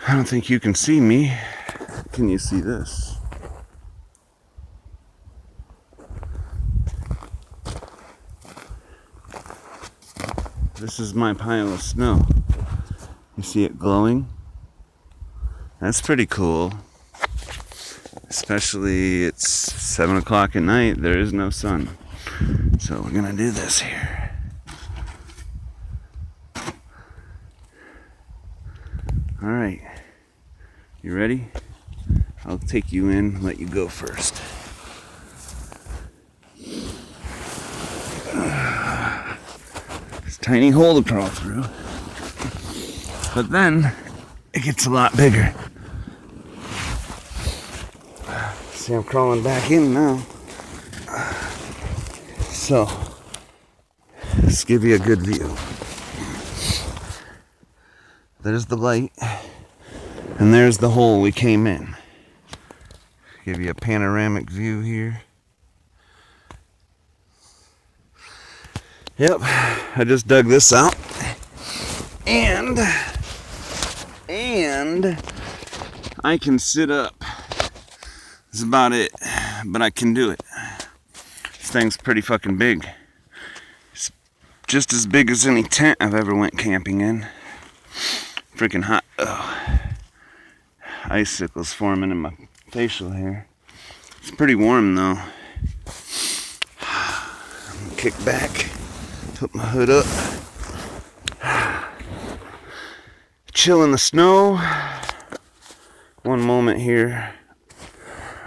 I don't think you can see me. Can you see this? This is my pile of snow. You see it glowing? That's pretty cool. Especially it's 7 o'clock at night. There is no sun. So we're gonna do this here. Alright. You ready? I'll take you in, let you go first. It's a tiny hole to crawl through. But then it gets a lot bigger. See, I'm crawling back in now. So, let's give you a good view. There's the light, and there's the hole we came in. Give you a panoramic view here. Yep, I just dug this out. And I can sit up. That's about it, but I can do it. This thing's pretty fucking big. It's just as big as any tent I've ever went camping in. Freaking hot. Ugh. Icicles forming in my facial hair. It's pretty warm though. Kick back, put my hood up. Chill in the snow. One moment here.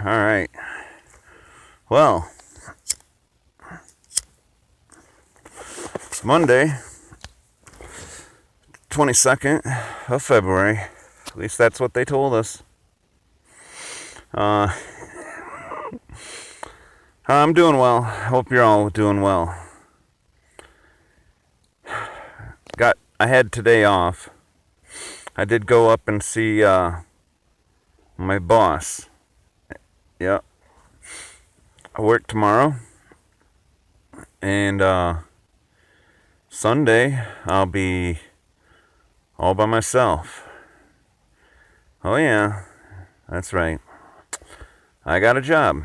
Alright. Well, it's Monday, 22nd of February. At least that's what they told us. I'm doing well. Hope you're all doing well. I had today off. I did go up and see my boss. Yep. I work tomorrow. And Sunday I'll be all by myself. Oh yeah, that's right. I got a job.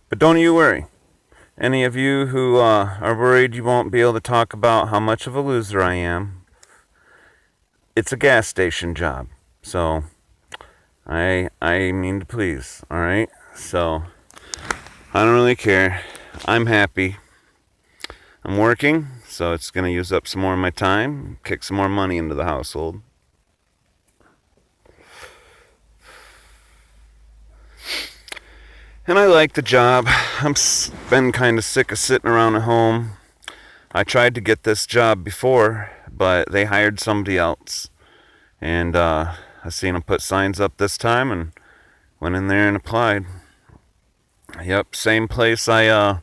But don't you worry. Any of you who are worried you won't be able to talk about how much of a loser I am, it's a gas station job. So, I mean to please, alright? So, I don't really care. I'm happy. I'm working, so it's going to use up some more of my time, kick some more money into the household. And I like the job. I'm been kind of sick of sitting around at home. I tried to get this job before, but they hired somebody else. And I seen them put signs up this time and went in there and applied. Yep, same place I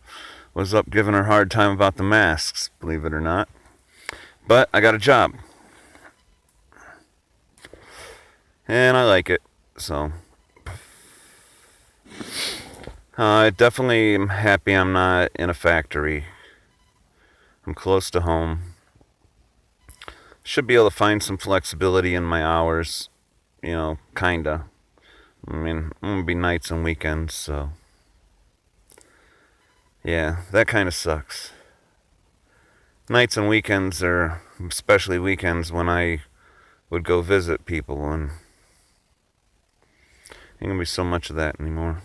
was up giving her a hard time about the masks, believe it or not. But I got a job. And I like it, so. I definitely am happy I'm not in a factory. I'm close to home. Should be able to find some flexibility in my hours. You know, kinda. I mean, I'm gonna be nights and weekends, so. Yeah, that kinda sucks. Nights and weekends are, especially weekends when I would go visit people, and ain't gonna be so much of that anymore.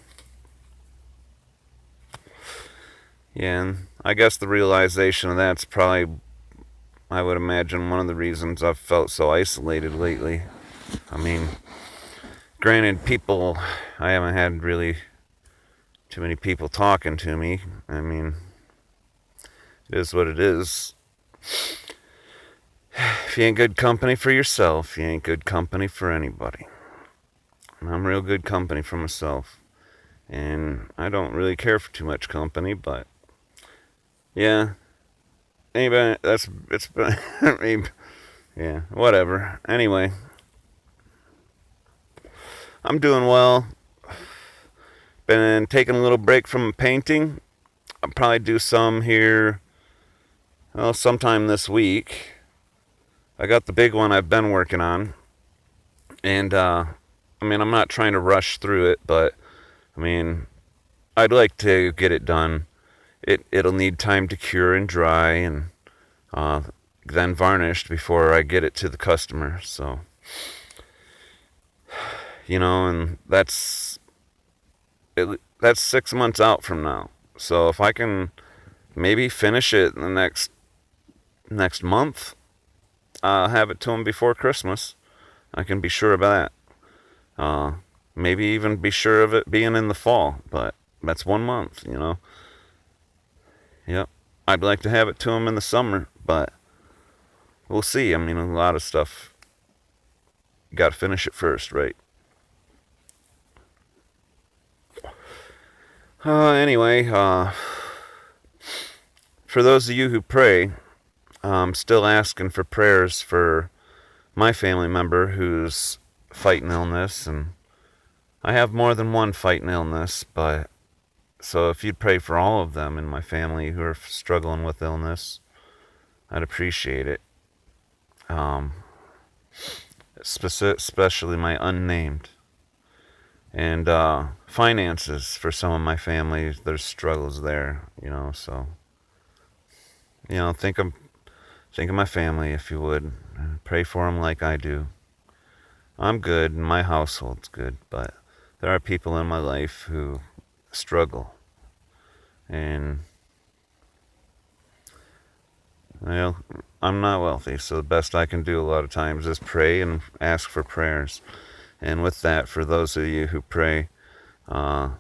Yeah, and I guess the realization of that's probably, I would imagine, one of the reasons I've felt so isolated lately. I mean, granted, I haven't had really too many people talking to me. I mean, it is what it is. If you ain't good company for yourself, you ain't good company for anybody. And I'm real good company for myself. And I don't really care for too much company, but yeah. Anybody, it's I mean, yeah, whatever. Anyway, I'm doing well. Been taking a little break from painting. I'll probably do some here, well, sometime this week. I got the big one I've been working on, and I mean, I'm not trying to rush through it, but I mean, I'd like to get it done. It'll need time to cure and dry, and uh, then varnished before I get it to the customer. So, and that's 6 months out from now. So if I can maybe finish it in the next month, have it to them before Christmas. I can be sure of that. Maybe even be sure of it being in the fall, but that's 1 month. Yep. I'd like to have it to them in the summer, but we'll see. I mean, a lot of stuff, you got to finish it first, right? Anyway, for those of you who pray, I'm still asking for prayers for my family member who's fighting illness, and I have more than one fighting illness, but so if you'd pray for all of them in my family who are struggling with illness, I'd appreciate it. Especially my unnamed. And finances for some of my family, there's struggles there, so think of my family if you would. Pray for them like I do. I'm good and my household's good, but there are people in my life who struggle. And I'm not wealthy, so the best I can do a lot of times is pray and ask for prayers. And with that, for those of you who pray, a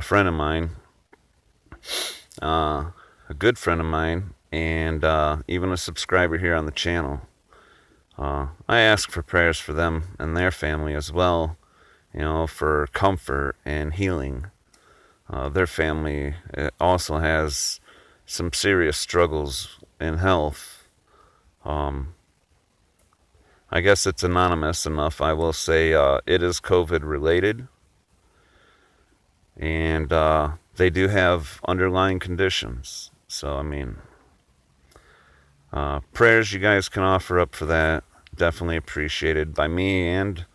friend of mine, a good friend of mine, and even a subscriber here on the channel, I ask for prayers for them and their family as well, for comfort and healing. Their family also has some serious struggles in health. I guess it's anonymous enough. I will say it is COVID related, and they do have underlying conditions. So, I mean, prayers you guys can offer up for that, definitely appreciated by me and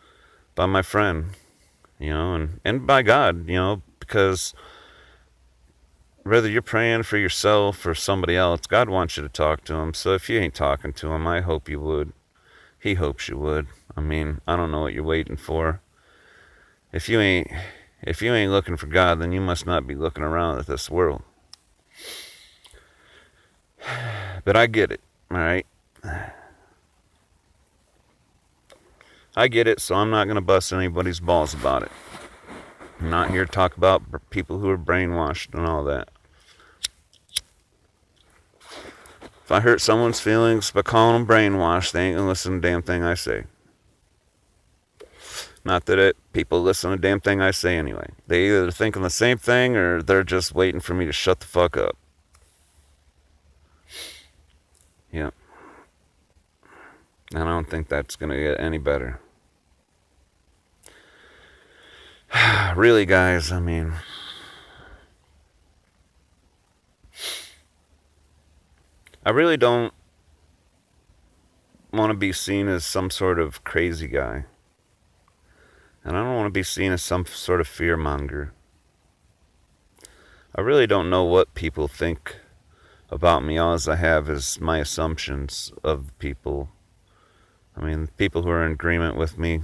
by my friend, and by God, because whether you're praying for yourself or somebody else, God wants you to talk to him. So if you ain't talking to him, I hope you would. He hopes you would. I mean, I don't know what you're waiting for. If you ain't looking for God, then you must not be looking around at this world. But I get it, all right? I get it, so I'm not going to bust anybody's balls about it. I'm not here to talk about people who are brainwashed and all that. If I hurt someone's feelings by calling them brainwashed, they ain't gonna listen to the damn thing I say. Not that people listen to the damn thing I say anyway. They either thinking the same thing or they're just waiting for me to shut the fuck up. Yeah. And I don't think that's gonna get any better. Really, guys, I mean, I really don't want to be seen as some sort of crazy guy. And I don't want to be seen as some sort of fearmonger. I really don't know what people think about me. All I have is my assumptions of people. I mean, people who are in agreement with me,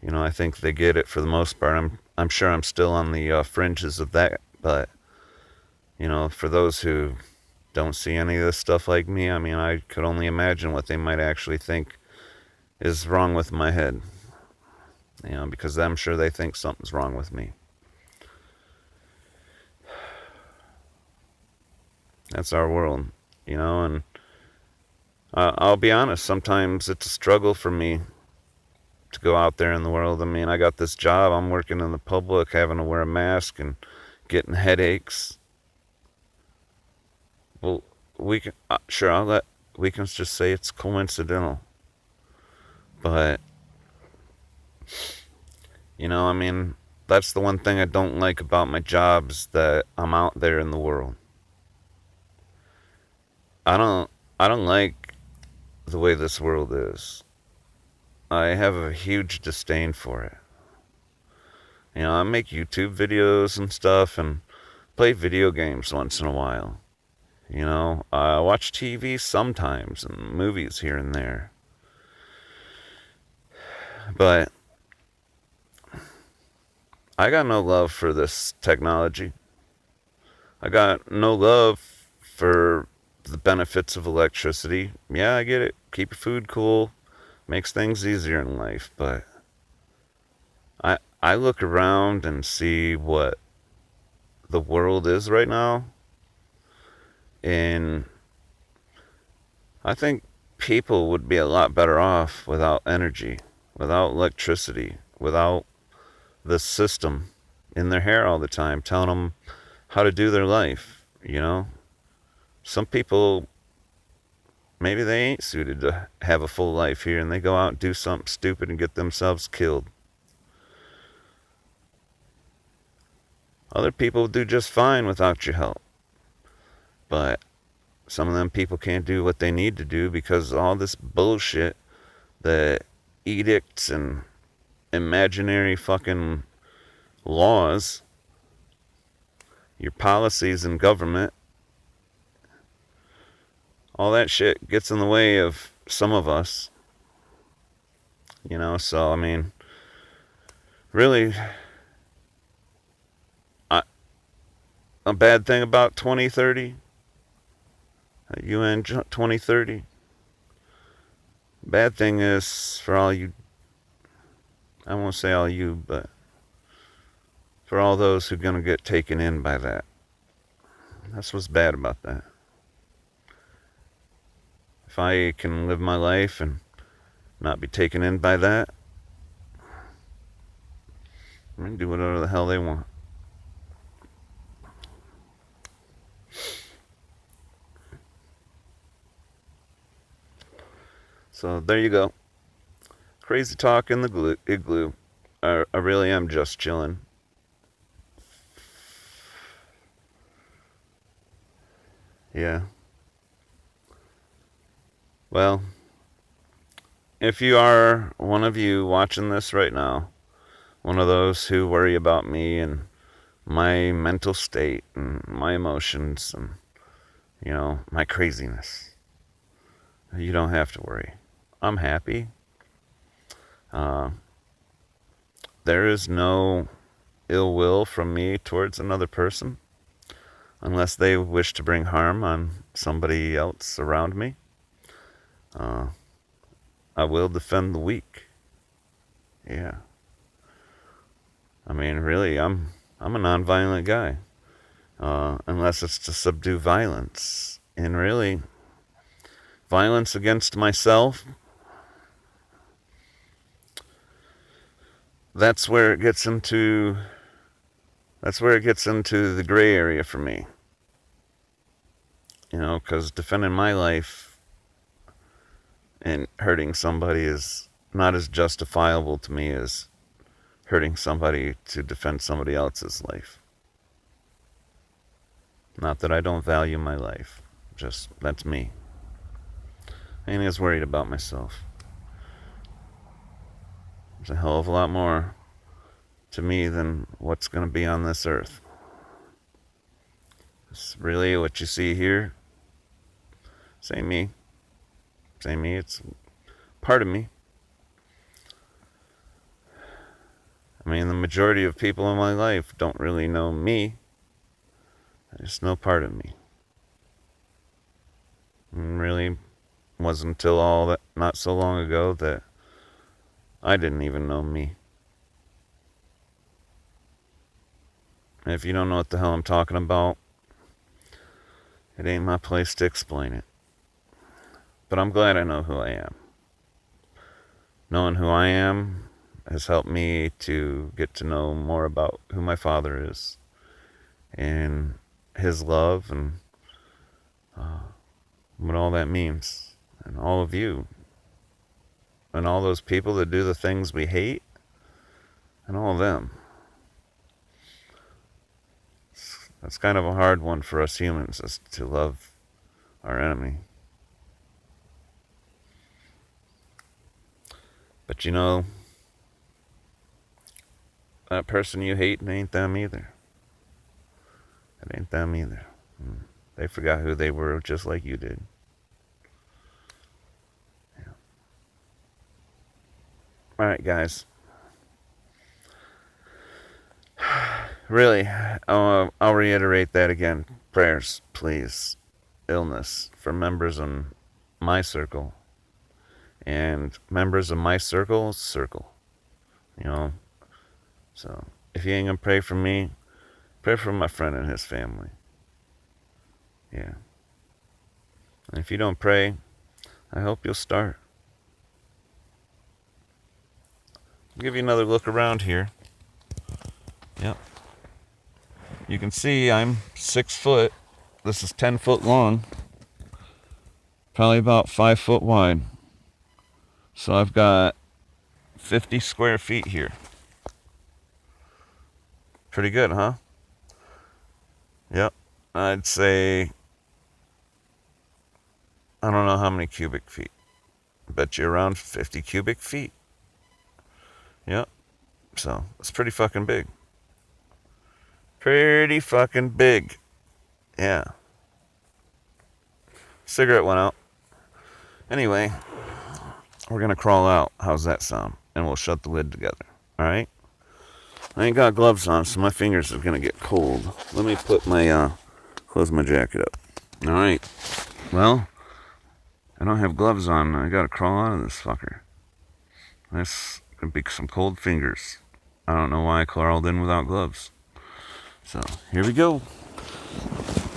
I think they get it for the most part. I'm sure I'm still on the fringes of that, but for those who don't see any of this stuff like me, I mean, I could only imagine what they might actually think is wrong with my head. Because I'm sure they think something's wrong with me. That's our world, and I'll be honest, sometimes it's a struggle for me to go out there in the world. I mean, I got this job, I'm working in the public, having to wear a mask and getting headaches. Well, we can we can just say it's coincidental. But I mean, that's the one thing I don't like about my job, is that I'm out there in the world. I don't like the way this world is. I have a huge disdain for it. You know, I make YouTube videos and stuff and play video games once in a while. You know, I watch TV sometimes and movies here and there. But I got no love for this technology. I got no love for the benefits of electricity. Yeah, I get it. Keep your food cool. Makes things easier in life. But I look around and see what the world is right now. And I think people would be a lot better off without energy, without electricity, without the system in their hair all the time telling them how to do their life, you know? Some people, maybe they ain't suited to have a full life here and they go out and do something stupid and get themselves killed. Other people do just fine without your help. But some of them people can't do what they need to do because of all this bullshit, the edicts and imaginary fucking laws, your policies in government, all that shit gets in the way of some of us. You know, so I mean, really, a bad thing about 2030, UN 2030, bad thing is for all you, I won't say all you, but for all those who are going to get taken in by that. That's what's bad about that. If I can live my life and not be taken in by that, I'm going to do whatever the hell they want. So there you go. Crazy talk in the igloo. I really am just chilling. Yeah. Well, if you are one of you watching this right now, one of those who worry about me and my mental state and my emotions and, you know, my craziness, you don't have to worry. I'm happy. There is no ill will from me towards another person unless they wish to bring harm on somebody else around me. I will defend the weak. Yeah. I mean, really, I'm a nonviolent guy. Unless it's to subdue violence. And really, violence against myself, that's where it gets into the gray area for me. You know, because defending my life and hurting somebody is not as justifiable to me as hurting somebody to defend somebody else's life. Not that I don't value my life, just that's me. I ain't as worried about myself. There's a hell of a lot more to me than what's going to be on this earth. It's really what you see here. Say me. It's part of me. I mean, the majority of people in my life don't really know me. I just know part of me. And really wasn't until all that, not so long ago, that I didn't even know me. And if you don't know what the hell I'm talking about, it ain't my place to explain it. But I'm glad I know who I am. Knowing who I am has helped me to get to know more about who my father is and his love and what all that means. And all of you. And all those people that do the things we hate. And all of them. That's kind of a hard one for us humans, is to love our enemy. But you know, that person you hate ain't them either. It ain't them either. They forgot who they were just like you did. Yeah. Alright, guys. Really, I'll reiterate that again. Prayers, please. Illness for members in my circle. And members of my circle. You know. So, if you ain't gonna pray for me, pray for my friend and his family. Yeah. And if you don't pray, I hope you'll start. I'll give you another look around here. Yep. You can see I'm 6 foot. This is 10 foot long. Probably about 5 foot wide. So I've got 50 square feet here. Pretty good, huh? Yep. I'd say, I don't know how many cubic feet. I bet you around 50 cubic feet. Yep. So it's pretty fucking big. Pretty fucking big. Yeah. Cigarette went out. Anyway, we're gonna crawl out. How's that sound? And we'll shut the lid together. Alright? I ain't got gloves on, so my fingers are gonna get cold. Let me put my, close my jacket up. Alright. Well, I don't have gloves on. I gotta crawl out of this fucker. That's gonna be some cold fingers. I don't know why I crawled in without gloves. So, here we go.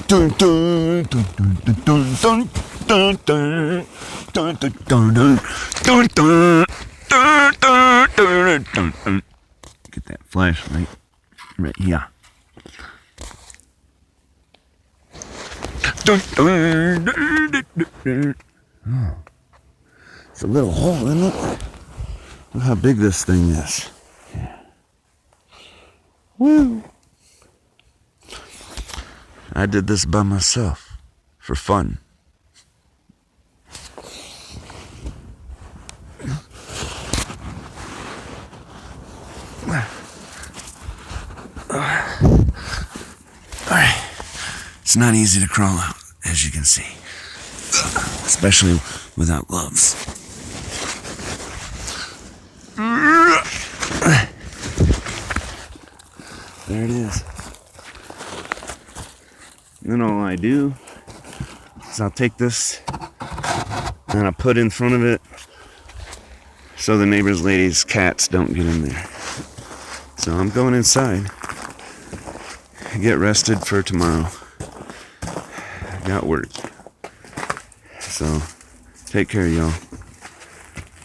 Dun, dun, dun, dun, dun, dun, dun, dun, dun, dun, dun, dun, dun, dun, dun, dun. Get that flashlight right here. Dun, dun, dun, dun, dun. Oh. It's a little hole in it. Look how big this thing is. Yeah. Woo! I did this by myself for fun. Alright. It's not easy to crawl out, as you can see. Especially without gloves. There it is. Then all I do is I'll take this and I'll put in front of it so the neighbor's lady's cats don't get in there. So I'm going inside. Get rested for tomorrow. I got work. So take care, y'all.